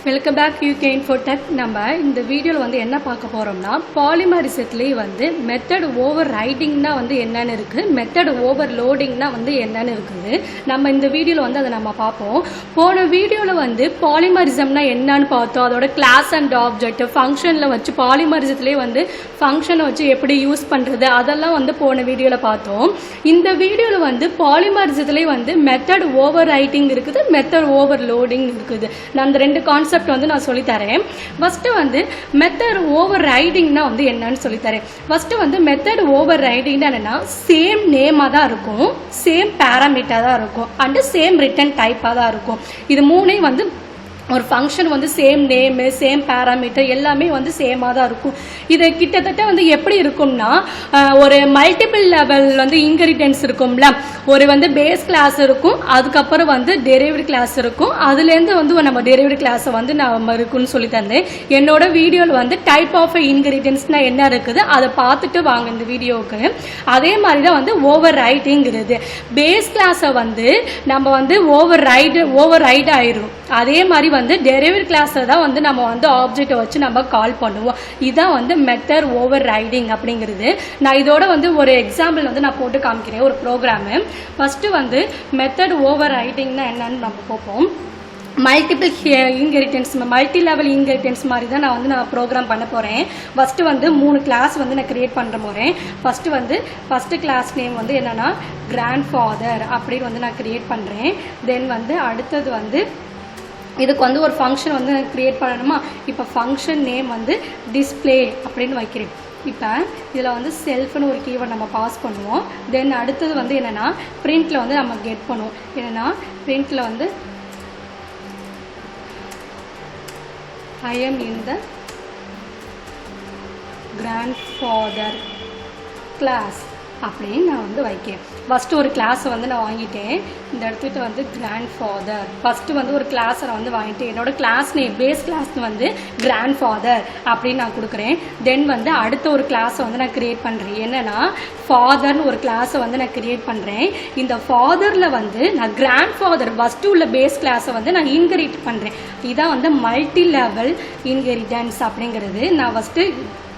Welcome back UK Infotech. நம்ம இந்த வீடியோவில் வந்து என்ன பார்க்க போகிறோம்னா, பாலிமரிசத்துலேயே வந்து மெத்தட் ஓவர் ரைடிங்னா வந்து என்னென்னு இருக்குது, மெத்தட் ஓவர் லோடிங்னா வந்து என்னென்னு இருக்குது. நம்ம இந்த வீடியோவில் வந்து அதை நம்ம பார்ப்போம். போன வீடியோவில் வந்து பாலிமரிசம்னா என்னன்னு பார்த்தோம், அதோட கிளாஸ் அண்ட் ஆப்ஜெக்ட் ஃபங்க்ஷனில் வச்சு பாலிமரிசத்துலேயே வந்து ஃபங்க்ஷனை வச்சு எப்படி யூஸ் பண்ணுறது அதெல்லாம் வந்து போன வீடியோவில் பார்த்தோம். இந்த வீடியோவில் வந்து பாலிமரிசத்துலேயே வந்து மெத்தட் ஓவர் ரைட்டிங் இருக்குது, மெத்தட் ஓவர் லோடிங் இருக்குது. நான் அந்த ரெண்டு கான்செப்ட் வந்து நான் சொல்லித்தரேன். ஃபர்ஸ்ட் வந்து மெத்தட் ஓவர் ரைடிங்னா வந்து என்னன்னு சொல்லித்தரேன். ஃபர்ஸ்ட் வந்து மெத்தட் ஓவர் ரைடிங்னா என்னன்னா, சேம் நேமா தான் இருக்கும், சேம் பேராமீட்டர் தான் இருக்கும், அண்ட் சேம் ரிட்டன் டைப்பா தான் இருக்கும். இது மூணே வந்து ஒரு ஃபங்க்ஷன் வந்து சேம் நேமு சேம் பேராமீட்டர் எல்லாமே வந்து சேமாக தான் இருக்கும். இது கிட்டத்தட்ட வந்து எப்படி இருக்கும்னா, ஒரு மல்டிபிள் லெவல் வந்து இன்ஹெரிட்டன்ஸ் இருக்கும்ல, ஒரு வந்து பேஸ் கிளாஸ் இருக்கும், அதுக்கப்புறம் வந்து டெரிவேட்டிவ் கிளாஸ் இருக்கும், அதுலேருந்து வந்து நம்ம டெரிவேட்டிவ் கிளாஸை வந்து நம்ம இருக்குன்னு சொல்லி தந்தேன். என்னோட வீடியோவில் வந்து டைப் ஆஃப் இன்ஹெரிட்டன்ஸ்னா என்ன இருக்குது அதை பார்த்துட்டு வாங்க இந்த வீடியோவுக்கு. அதே மாதிரி தான் வந்து ஓவர் ரைட்டிங்கிறது. பேஸ் கிளாஸை வந்து நம்ம வந்து ஓவர் ரைட் ஆயிரும். அதே மாதிரி வந்து டெரிவேட்டிவ் கிளாஸில் தான் வந்து நம்ம வந்து ஆப்ஜெக்டை வச்சு நம்ம கால் பண்ணுவோம். இதுதான் வந்து மெத்தட் ஓவர் ரைடிங் அப்படிங்கிறது. நான் இதோட வந்து ஒரு எக்ஸாம்பிள் வந்து நான் போட்டு காமிக்கிறேன், ஒரு ப்ரோக்ராமு. ஃபஸ்ட்டு வந்து மெத்தட் ஓவர் ரைடிங்னா என்னன்னு நம்ம பார்ப்போம். Multiple inheritance, multi level inheritance மாதிரி தான் நான் ப்ரோக்ராம் பண்ண போகிறேன். ஃபஸ்ட்டு வந்து 3 கிளாஸ் வந்து நான் க்ரியேட் பண்ண போகிறேன். ஃபஸ்ட்டு கிளாஸ் நேம் வந்து என்னென்னா கிராண்ட் ஃபாதர் அப்படின்னு வந்து நான் க்ரியேட் பண்ணுறேன். தென் வந்து அடுத்தது வந்து இதுக்கு வந்து ஒரு ஃபங்க்ஷன் வந்து நான் க்ரியேட் பண்ணணுமா. இப்போ ஃபங்க்ஷன் நேம் வந்து டிஸ்பிளே அப்படின்னு வைக்கிறேன். இப்போ இதில் வந்து செல்ஃப்னு ஒரு கீவேர்ட் நம்ம பாஸ் பண்ணுவோம். தென் அடுத்தது வந்து என்னென்னா பிரிண்டில் வந்து நம்ம கெட் பண்ணுவோம். என்னென்னா பிரிண்டில் வந்து I am in the grandfather class அப்படின்னு நான் வந்து வைக்கிறேன். ஃபஸ்ட்டு ஒரு கிளாஸை வந்து நான் வாங்கிட்டேன். இந்த இடத்துக்கிட்ட வந்து கிராண்ட் ஃபாதர் ஃபஸ்ட்டு வந்து ஒரு கிளாஸை நான் வந்து வாங்கிட்டேன். என்னோட கிளாஸ் நேம் பேஸ் கிளாஸ் வந்து கிராண்ட் ஃபாதர் அப்படின்னு நான் கொடுக்குறேன். தென் வந்து அடுத்த ஒரு கிளாஸை வந்து நான் க்ரியேட் பண்ணுறேன். என்னென்னா ஃபாதர்னு ஒரு கிளாஸை வந்து நான் க்ரியேட் பண்ணுறேன். இந்த ஃபாதரில் வந்து நான் கிராண்ட் ஃபாதர் ஃபஸ்ட்டு உள்ள பேஸ் கிளாஸை வந்து நான் இன்ஹெரிட் பண்ணுறேன். இதான் வந்து மல்டி லெவல் இன்ஹெரிட்டன்ஸ் அப்படிங்கிறது. நான் ஃபஸ்ட்டு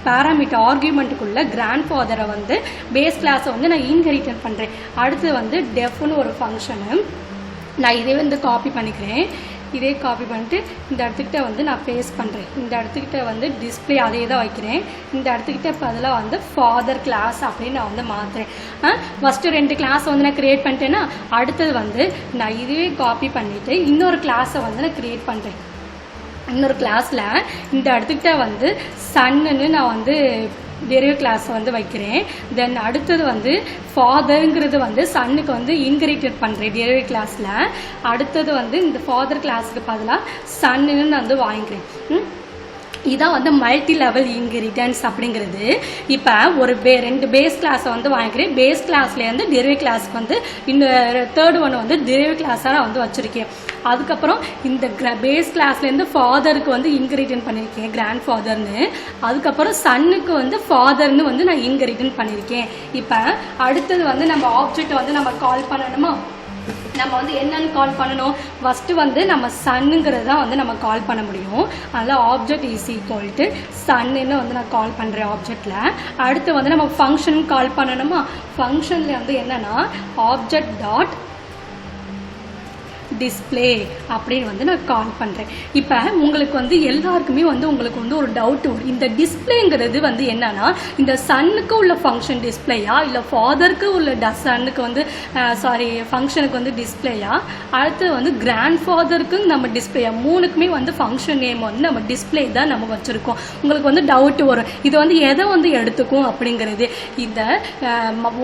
பேராமீட்டர் ஆர்கியூமெண்ட்டுக்குள்ள கிராண்ட் ஃபாதரை வந்து பேஸ் கிளாஸை வந்து நான் இன்ஹெரிட் பண்ணுறேன். அடுத்து வந்து டெஃப்னு ஒரு ஃபங்க்ஷனு நான் இதே வந்து காப்பி பண்ணிக்கிறேன். இதே காப்பி பண்ணிட்டு இந்த இடத்துக்கிட்ட வந்து நான் பேஸ்ட் பண்ணுறேன். இந்த இடத்துக்கிட்ட வந்து டிஸ்பிளே அதே தான் வைக்கிறேன். இந்த இடத்துக்கிட்ட இப்போ அதில் வந்து ஃபாதர் கிளாஸ் அப்படின்னு நான் வந்து மாற்றுறேன். ஃபஸ்ட்டு 2 கிளாஸை வந்து நான் க்ரியேட் பண்ணிட்டேன்னா அடுத்தது வந்து நான் இதுவே காப்பி பண்ணிவிட்டு இன்னொரு கிளாஸை வந்து நான் க்ரியேட் பண்ணுறேன். இன்னொரு கிளாஸில் இந்த இடத்துக்கிட்ட வந்து சன்னுன்னு நான் வந்து டெரிவேட்டிவ் கிளாஸை வந்து வைக்கிறேன். தென் அடுத்தது வந்து ஃபாதருங்கிறது வந்து சன்னுக்கு வந்து இன்ஹெரிட் பண்ணுறேன் டெரிவேட்டிவ் கிளாஸில். அடுத்தது வந்து இந்த ஃபாதர் கிளாஸுக்கு பதிலாக சன்னுன்னு நான் வந்து வாங்கிக்கிறேன். இதான் வந்து மல்டி லெவல் இன்ஹெரிட்டன்ஸ் அப்படிங்கிறது. இப்போ ஒரு 2 பேஸ் கிளாஸை வந்து வாங்கிக்கிறேன். பேஸ் கிளாஸ்லேருந்து டெரிவேட்டிவ் கிளாஸ்க்கு வந்து இன்னும் தேர்ட் ஒன்று வந்து டெரிவேட்டிவ் கிளாஸாக நான் வந்து வச்சுருக்கேன். அதுக்கப்புறம் இந்த பேஸ் கிளாஸ்லேருந்து ஃபாதருக்கு வந்து இன்ஹெரிட் பண்ணியிருக்கேன் கிராண்ட் ஃபாதர்னு. அதுக்கப்புறம் சன்னுக்கு வந்து ஃபாதர்னு வந்து நான் இன்ஹெரிட் பண்ணியிருக்கேன். இப்போ அடுத்தது வந்து நம்ம ஆப்ஜெக்டை வந்து நம்ம கால் பண்ணணுமா. நம்ம வந்து என்னன்னு கால் பண்ணணும், ஃபஸ்ட்டு வந்து நம்ம சன்னுங்கிறது தான் வந்து நம்ம கால் பண்ண முடியும். அதில் ஆப்ஜெக்ட் இஸ் ஈக்குவல் டு சன்னுன்னு வந்து நான் கால் பண்ணுறேன் ஆப்ஜெக்டில். அடுத்து வந்து நம்ம ஃபங்க்ஷன் கால் பண்ணணுமா. ஃபங்க்ஷனில் வந்து என்னென்னா ஆப்ஜெக்ட் டாட் டிஸ்பிளே அப்படின்னு வந்து நான் கால் பண்ணுறேன். இப்போ உங்களுக்கு வந்து எல்லாருக்குமே வந்து உங்களுக்கு வந்து ஒரு டவுட் வரும். இந்த டிஸ்பிளேங்கிறது வந்து என்னன்னா, இந்த சன்னுக்கு உள்ள ஃபங்க்ஷன் டிஸ்பிளேயா இல்லை ஃபாதருக்கு உள்ள சன்னுக்கு வந்து ஃபங்க்ஷனுக்கு வந்து டிஸ்பிளேயா, அடுத்து வந்து கிராண்ட் ஃபாதருக்கு நம்ம டிஸ்பிளேயா, மூணுக்குமே வந்து ஃபங்க்ஷன் நேம் வந்து நம்ம டிஸ்பிளே தான் நம்ம வச்சுருக்கோம். உங்களுக்கு வந்து டவுட் வரும் இது வந்து எதை வந்து எடுத்துக்கும் அப்படிங்கிறது. இந்த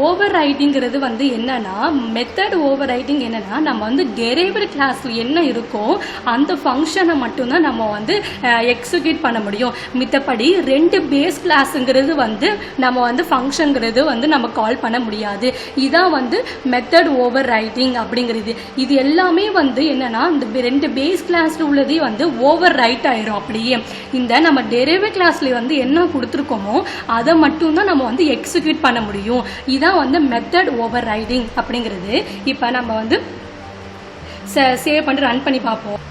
ஓவர் ரைட்டிங்கிறது வந்து என்னன்னா, மெத்தட் ஓவர் ரைட்டிங் என்னன்னா, நம்ம வந்து டெரிவேட்டிவ் டெரைவ்டு கிளாஸில் என்ன இருக்கோ அந்த ஃபங்க்ஷனை மட்டும்தான் நம்ம வந்து எக்ஸிக்யூட் பண்ண முடியும். மித்தபடி 2 பேஸ் கிளாஸுங்கிறது வந்து நம்ம வந்து ஃபங்க்ஷனுங்கிறது வந்து நம்ம கால் பண்ண முடியாது. இதான் வந்து மெத்தட் ஓவர் ரைட்டிங் அப்படிங்கிறது. இது எல்லாமே வந்து என்னன்னா இந்த 2 பேஸ் கிளாஸில் உள்ளதே வந்து ஓவர் ரைட் ஆயிரும். அப்படியே இந்த நம்ம டெரைவ்டு கிளாஸில் வந்து என்ன கொடுத்துருக்கோமோ அதை மட்டும்தான் நம்ம வந்து எக்ஸிக்யூட் பண்ண முடியும். இதான் வந்து மெத்தட் ஓவர் ரைட்டிங் அப்படிங்கிறது. இப்போ நம்ம வந்து சேவ் பண்ணிட்டு ரன் பண்ணி பார்ப்போம்.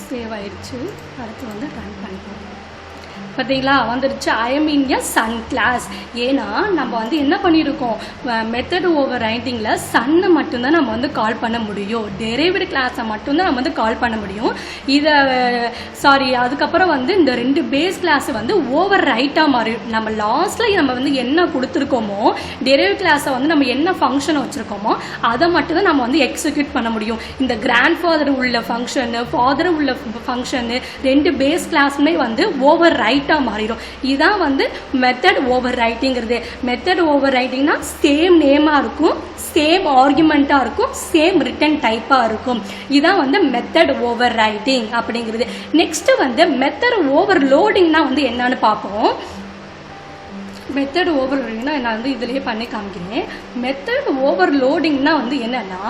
சேவ் ஆயிடுச்சு. அடுத்து வந்து ரன் பண்ணிப்போம். பார்த்தீங்களா வந்துடுச்சு. I am in a sunglass. ஏன்னா நம்ம வந்து என்ன பண்ணியிருக்கோம், மெத்தட் ஓவர் ரைட்டிங்கில் சன்னை மட்டும்தான் நம்ம வந்து கால் பண்ண முடியும். டெரைவ்டு கிளாஸை மட்டும்தான் நம்ம வந்து கால் பண்ண முடியும். இதை அதுக்கப்புறம் வந்து இந்த 2 பேஸ் கிளாஸ் வந்து ஓவர் ரைட்டாக மாறி நம்ம லாஸ்ட்டில் நம்ம வந்து என்ன கொடுத்துருக்கோமோ டெரைவ்டு கிளாஸை வந்து நம்ம என்ன ஃபங்க்ஷனை வச்சுருக்கோமோ அதை மட்டும்தான் நம்ம வந்து எக்ஸிக்யூட் பண்ண முடியும். இந்த கிராண்ட் ஃபாதர் உள்ள ஃபங்க்ஷனு ஃபாதர் உள்ள ஃபங்க்ஷனு 2 பேஸ் கிளாஸுமே வந்து ஓவர் ரைட் மாறிடும். இதான் வந்து மெத்தட் ஓவர் ரைட்டிங்கிறது. மெத்தட் ஓவர் ரைட்டிங்னா சேம் நேமா இருக்கும், சேம் ஆர்குமெண்டா இருக்கும், சேம் ரிட்டன் டைப்பா இருக்கும். இதான் வந்து மெத்தட் ஓவர் ரைட்டிங் அப்படிங்கிறது. நெக்ஸ்ட் வந்து மெத்தட் ஓவர் லோடிங்னா வந்து என்னன்னு பார்ப்போம். மெத்தட் ஓவர் லோடிங்னா நான் வந்து இதுலயே பண்ணி காமிக்கிறேன். மெத்தட் ஓவர் லோடிங்னா வந்து என்னன்னா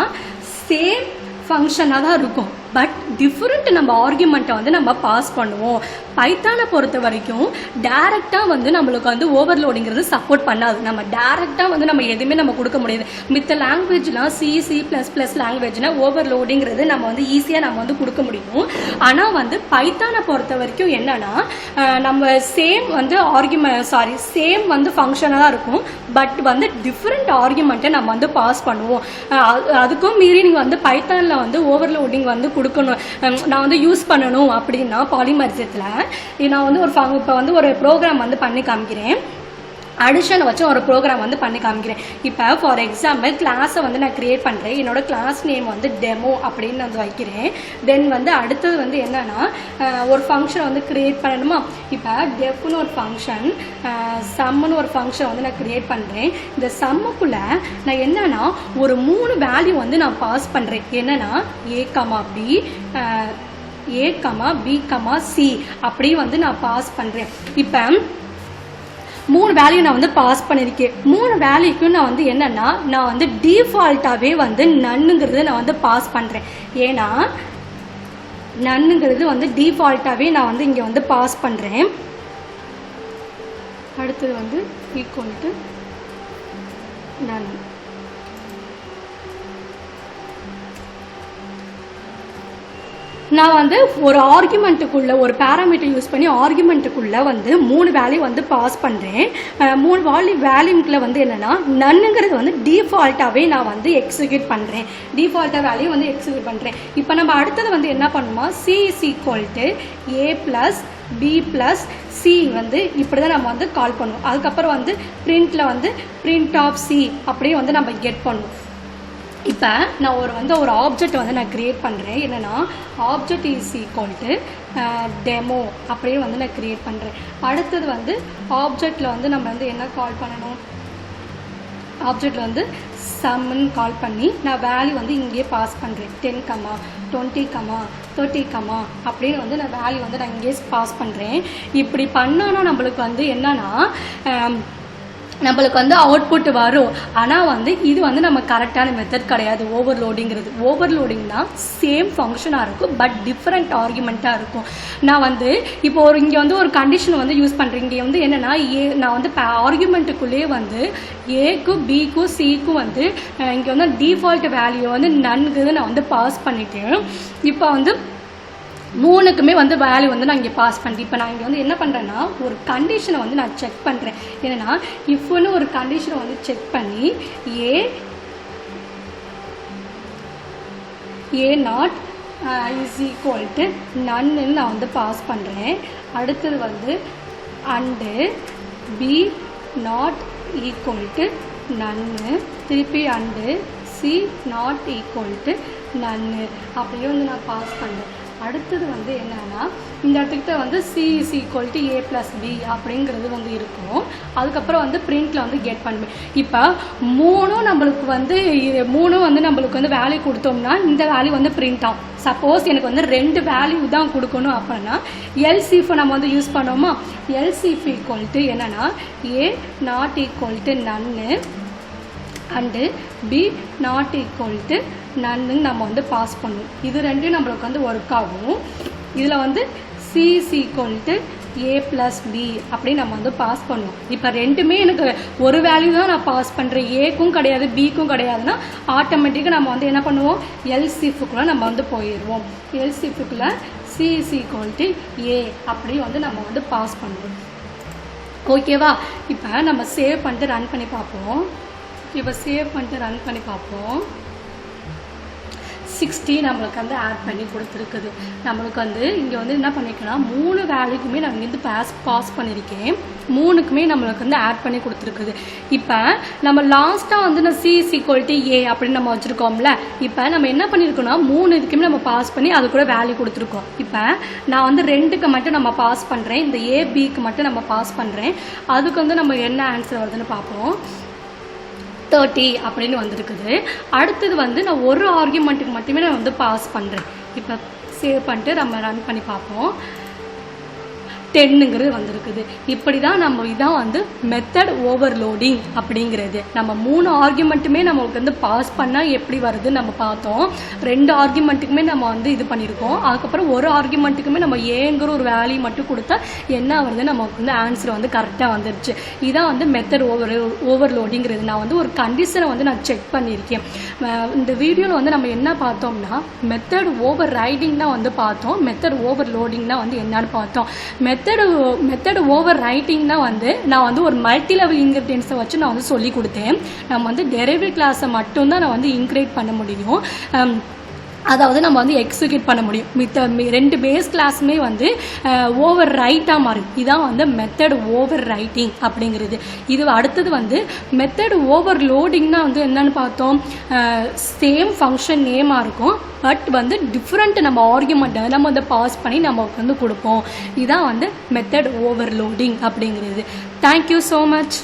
சேம் ஃபங்க்ஷனாக தான் இருக்கும், பட் டிஃப்ரெண்ட் நம்ம ஆர்குமெண்ட்டை வந்து நம்ம பாஸ் பண்ணுவோம். பைத்தானை பொறுத்த வரைக்கும் டேரெக்டாக வந்து நம்மளுக்கு வந்து ஓவர்லோடிங்கிறது சப்போர்ட் பண்ணாது. நம்ம டேரெக்டாக வந்து நம்ம எதுவுமே நம்ம கொடுக்க முடியாது. மித்த லாங்குவேஜ்லாம் C++ லாங்குவேஜ்னா ஓவர்லோடிங்கிறது நம்ம வந்து ஈஸியாக நம்ம வந்து கொடுக்க முடியும். ஆனால் வந்து பைத்தானை பொறுத்த வரைக்கும் என்னன்னா நம்ம சேம் வந்து சேம் வந்து ஃபங்க்ஷனாக தான் இருக்கும், பட் வந்து டிஃப்ரெண்ட் ஆர்குமெண்ட்டை நம்ம வந்து பாஸ் பண்ணுவோம். அதுக்கும் மீறி நீங்கள் வந்து பைத்தானில் வந்து ஓவர்லோடிங் வந்து கொடுக்கணும், நான் வந்து யூஸ் பண்ணணும் அப்படின்னா பாலிமரிசத்தில் நான் வந்து இப்போ வந்து ஒரு ப்ரோக்ராம் வந்து பண்ணி காமிக்கிறேன். அடிஷனை வச்சு ஒரு ப்ரோக்ராம் வந்து பண்ணி காமிக்கிறேன். இப்போ ஃபார் எக்ஸாம்பிள் கிளாஸை வந்து நான் க்ரியேட் பண்ணுறேன். என்னோட கிளாஸ் நேம் வந்து டெமோ அப்படின்னு வந்து வைக்கிறேன். தென் வந்து அடுத்தது வந்து என்னன்னா ஒரு ஃபங்க்ஷன் வந்து க்ரியேட் பண்ணணுமா. இப்போ டெஃப்னு ஒரு ஃபங்க்ஷன், சம்முன்னு ஒரு ஃபங்க்ஷன் வந்து நான் க்ரியேட் பண்ணுறேன். இந்த சம்முக்குள்ளே நான் என்னன்னா ஒரு 3 வேல்யூ வந்து நான் பாஸ் பண்ணுறேன். என்னன்னா A,B,C அப்படி வந்து நான் பாஸ் பண்ணுறேன். இப்போ 3 வேல்யூ நான் வந்து பாஸ் பண்ணியிருக்கேன். 3 வேல்யூக்கும் நான் வந்து என்னன்னா நான் வந்து டிஃபால்ட்டாகவே வந்து நன்னுங்கிறது நான் வந்து பாஸ் பண்ணுறேன். ஏன்னா நன்னுங்கிறது வந்து டிஃபால்ட்டாகவே நான் வந்து இங்கே வந்து பாஸ் பண்ணுறேன். அடுத்தது வந்து ஈக்குவல் டு நன். நான் வந்து ஒரு ஆர்குமெண்ட்டுக்குள்ளே ஒரு பேராமீட்டர் யூஸ் பண்ணி ஆர்குமெண்ட்டுக்குள்ளே வந்து 3 வேல்யூ வந்து பாஸ் பண்ணுறேன். 3 வேல்யூக்குள்ளே வந்து என்னென்னா நன்னுங்கிறது வந்து டிஃபால்ட்டாகவே நான் வந்து எக்ஸிக்யூட் பண்ணுறேன். டிஃபால்ட்டாக வேல்யூ வந்து எக்ஸிக்யூட் பண்ணுறேன். இப்போ நம்ம அடுத்தது வந்து என்ன பண்ணுமா, C = A+B+C வந்து இப்படி தான் நம்ம வந்து கால் பண்ணுவோம். அதுக்கப்புறம் வந்து பிரிண்டில் வந்து பிரிண்ட் ஆஃப் C அப்படியே வந்து நம்ம கெட் பண்ணுவோம். இப்போ நான் ஒரு ஆப்ஜெக்ட் வந்து நான் க்ரியேட் பண்ணுறேன். என்னென்னா ஆப்ஜெக்ட் = டெமோ அப்படியே வந்து நான் க்ரியேட் பண்ணுறேன். அடுத்தது வந்து ஆப்ஜெக்டில் வந்து நம்ம வந்து என்ன கால் பண்ணணும், ஆப்ஜெக்டில் வந்து சம்முன்னு கால் பண்ணி நான் வேல்யூ வந்து இங்கேயே பாஸ் பண்ணுறேன். 10, 20, 30 அப்படின்னு வந்து நான் வேல்யூ வந்து நான் இங்கேயே பாஸ் பண்ணுறேன். இப்படி பண்ணோன்னா நம்மளுக்கு வந்து என்னன்னா நம்மளுக்கு வந்து அவுட்புட் வரும். ஆனால் வந்து இது வந்து நம்ம கரெக்டான மெத்தட் கிடையாது. ஓவர்லோடிங்கிறது ஓவர்லோடிங்னா சேம் ஃபங்க்ஷனாக இருக்கும், பட் டிஃப்ரெண்ட் ஆர்குமெண்ட்டாக இருக்கும். நான் வந்து இப்போ இங்கே வந்து ஒரு கண்டிஷன் வந்து யூஸ் பண்ணுறேன். இங்கே வந்து என்னென்னா நான் வந்து ஆர்குமெண்ட்டுக்குள்ளேயே வந்து ஏக்கும் பிக்கும் சிக்கும் வந்து இங்கே வந்து டிஃபால்ட் வேல்யூ வந்து நன்கு நான் வந்து பாஸ் பண்ணிட்டேன். இப்போ வந்து 3க்குமே வந்து வேல்யூ வந்து நான் இங்கே பாஸ் பண்ணிட்டேன். இப்போ நான் இங்கே வந்து என்ன பண்ணுறேன்னா ஒரு கண்டிஷனை வந்து நான் செக் பண்ணுறேன். என்னென்னா இஃப்னு ஒரு கண்டிஷனை வந்து செக் பண்ணி A0 = நன்னு நான் வந்து பாஸ் பண்ணுறேன். அடுத்தது வந்து அண்டு B not = நன்னு, திருப்பி அண்டு C not = நன்னு அப்படியே வந்து நான் பாஸ் பண்ணுறேன். அடுத்தது வந்து என்னன்னா இந்த இடத்துக்கிட்ட வந்து c is equal to a plus b அப்படிங்கிறது வந்து இருக்கும். அதுக்கப்புறம் வந்து பிரிண்ட்ல வந்து கெட் பண்ணுவேன். இப்போ நம்மளுக்கு வந்து நம்மளுக்கு வந்து வேல்யூ கொடுத்தோம்னா இந்த வேல்யூ வந்து பிரிண்ட் ஆகும். சப்போஸ் எனக்கு வந்து 2 வேல்யூ தான் கொடுக்கணும் அப்படின்னா எல்சிஎஃப் நம்ம வந்து யூஸ் பண்ணோமா, எல்சிஎஃப் ஈக்குவல் டு என்னன்னா a not equal to none and B not equal to none நம்ம வந்து பாஸ் பண்ணுவோம். இது ரெண்டும் நம்மளுக்கு வந்து ஒர்க் ஆகும். இதில் வந்து C is equal to A plus B அப்படின்னு நம்ம வந்து பாஸ் பண்ணுவோம். இப்போ ரெண்டுமே எனக்கு ஒரு வேல்யூ தான் நான் பாஸ் பண்ணுறேன், ஏக்கும் கிடையாது பிக்கும் கிடையாதுன்னா ஆட்டோமேட்டிக்காக நம்ம வந்து என்ன பண்ணுவோம், எல்சிஎஃப்குள்ளே நம்ம வந்து போயிடுவோம். எல்சிஎஃப்குள்ளே சி இஸ் ஈக்குவல் டு ஏ அப்படி வந்து நம்ம வந்து பாஸ் பண்ணுவோம். ஓகேவா? இப்போ நம்ம சேவ் பண்ணிட்டு ரன் பண்ணி பார்ப்போம். இப்போ சேவ் பண்ணிட்டு ரன் பண்ணி பார்ப்போம். 60 நம்மளுக்கு வந்து ஆட் பண்ணி கொடுத்துருக்குது. நம்மளுக்கு வந்து இங்கே வந்து என்ன பண்ணிக்கலாம், 3 வேல்யூக்குமே நான் இங்கேருந்து பாஸ் பண்ணியிருக்கேன். 3க்குமே நம்மளுக்கு வந்து ஆட் பண்ணி கொடுத்துருக்குது. இப்போ நம்ம லாஸ்ட்டாக வந்து நான் சி இஸ் ஈக்குவல் டு ஏ அப்படின்னு நம்ம வச்சுருக்கோம்ல, இப்போ நம்ம என்ன பண்ணியிருக்கோம்னா 3 இதுக்குமே நம்ம பாஸ் பண்ணி அது கூட வேல்யூ கொடுத்துருக்கோம். இப்போ நான் வந்து 2க்கு மட்டும் நம்ம பாஸ் பண்ணுறேன், இந்த ஏபிக்கு மட்டும் நம்ம பாஸ் பண்ணுறேன். அதுக்கு வந்து நம்ம என்ன ஆன்சர் வருதுன்னு பார்ப்போம். 30 அப்படின்னு வந்திருக்குது. அடுத்தது வந்து நான் ஒரு ஆர்குமெண்ட்டுக்கு மட்டுமே நான் வந்து பாஸ் பண்ணுறேன். இப்போ சேவ் பண்ணிட்டு நம்ம ரன் பண்ணி பார்ப்போம். 10ங்கிறது வந்திருக்குது. இப்படி தான் நம்ம இதான் வந்து மெத்தட் ஓவர்லோடிங் அப்படிங்கிறது. நம்ம 3 ஆர்குமெண்ட்டுமே நம்மளுக்கு வந்து பாஸ் பண்ணால் எப்படி வருதுன்னு நம்ம பார்த்தோம். 2 ஆர்குமெண்ட்டுக்குமே நம்ம வந்து இது பண்ணியிருக்கோம். அதுக்கப்புறம் ஒரு ஆர்குமெண்ட்டுக்குமே நம்ம ஏங்கிற ஒரு வேல்யூ மட்டும் கொடுத்தா என்ன வருது, நமக்கு வந்து ஆன்சர் வந்து கரெக்டாக வந்துருச்சு. இதான் வந்து மெத்தட் ஓவர்லோடிங்கிறது. நான் வந்து ஒரு கண்டிஷனை வந்து நான் செக் பண்ணியிருக்கேன். இந்த வீடியோவில் வந்து நம்ம என்ன பார்த்தோம்னா மெத்தட் ஓவர் ரைடிங் தான் வந்து பார்த்தோம், மெத்தட் ஓவர்லோடிங்னா வந்து என்னன்னு பார்த்தோம். மெத்தட் ஓவர் ரைட்டிங்னா வந்து நான் வந்து ஒரு மல்டி லெவல் இன்கிரிடியன்ஸை வச்சு நான் வந்து சொல்லி கொடுத்தேன். நம்ம வந்து டெரிவேட்டிவ் கிளாஸை மட்டும்தான் நான் வந்து இன்க்ரீட் பண்ண முடியும், அதாவது நம்ம வந்து எக்ஸிக்யூட் பண்ண முடியும். மித்த 2 பேஸ் கிளாஸுமே வந்து ஓவர் ரைட்டாக மாறும். இதான் வந்து மெத்தட் ஓவர் ரைட்டிங் அப்படிங்கிறது. இது அடுத்தது வந்து மெத்தட் ஓவர் லோடிங்னா வந்து என்னன்னு பார்த்தோம், சேம் ஃபங்க்ஷன் நேமாக இருக்கும், பட் வந்து டிஃப்ரெண்ட் நம்ம ஆர்குமெண்ட்டை நம்ம வந்து பாஸ் பண்ணி நமக்கு வந்து கொடுப்போம். இதான் வந்து மெத்தட் ஓவர் லோடிங் அப்படிங்கிறது. Thank you so much.